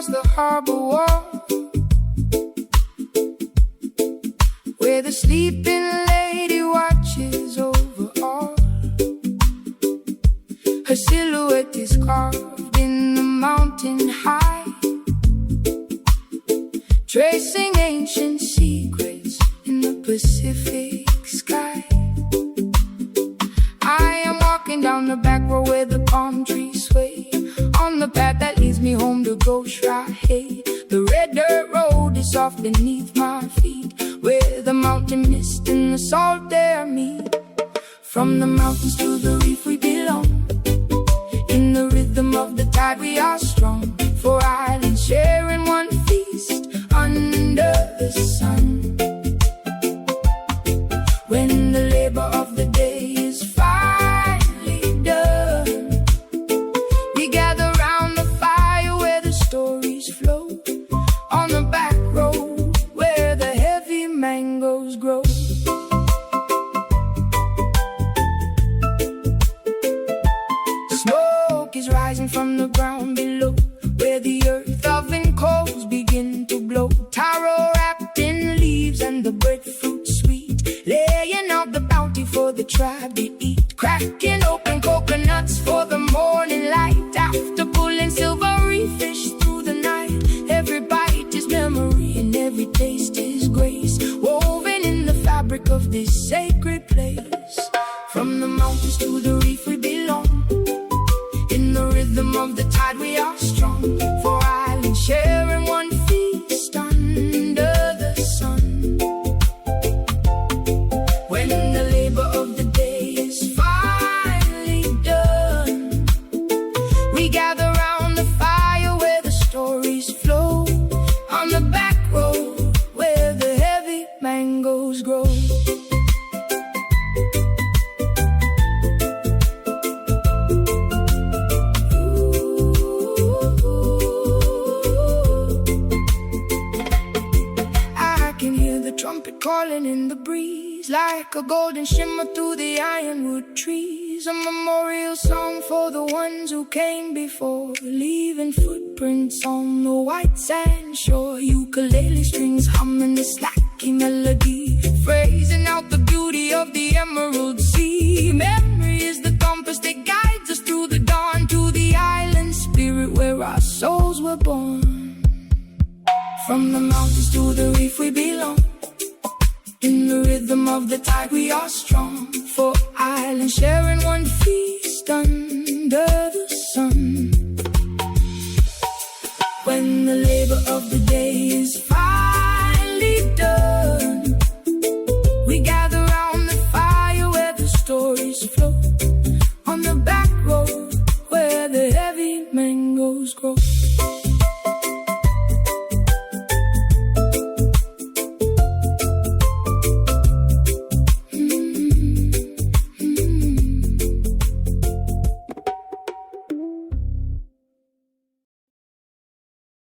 across the harbor wall, where the sleeping lady watches over all. Her silhouette is carved in the mountain high, tracing ancient secrets in the Pacific sky. I am walking down the back road where the palm trees sway, on the path that leads me home to Ghost Ride. The red dirt road is soft beneath my feet, where the mountain mist and the salt air meet. From the mountains to the reef we belong, in the rhythm of the tide we are strong. Four islands sharing one feast under the sun. When the labor of the day is finally done, we gather round the fire where the stories flow, on the back road where the heavy mangoes grow. Smoke is rising from the ground below, where the earth oven coals begin to blow. Taro wrapped in leaves and the breadfruit sweet, laying out the bounty for the tribe to eat. Cracking open coconuts for the morning light, after pulling silvery fish through the night. Every bite is memory and every taste is grace, woven in the fabric of this sacred place. From the mountains to the reef we belong, in the rhythm of the tide we are strong. Four islands sharing one feast under the sun. When the labor of the day is finally done, we gather round the fire where the stories flow, on the back road where the heavy mangoes grow. Trumpet calling in the breeze, like a golden shimmer through the ironwood trees. A memorial song for the ones who came before, leaving footprints on the white sand shore. Ukulele strings humming the slacky melody, phrasing out the beauty of the emerald sea. Memory is the compass that guides us through the dawn, to the island spirit where our souls were born. From the mountains to the reef we belong, in the rhythm of the tide we are strong. Four islands sharing one feast under the sun. When the labor of the day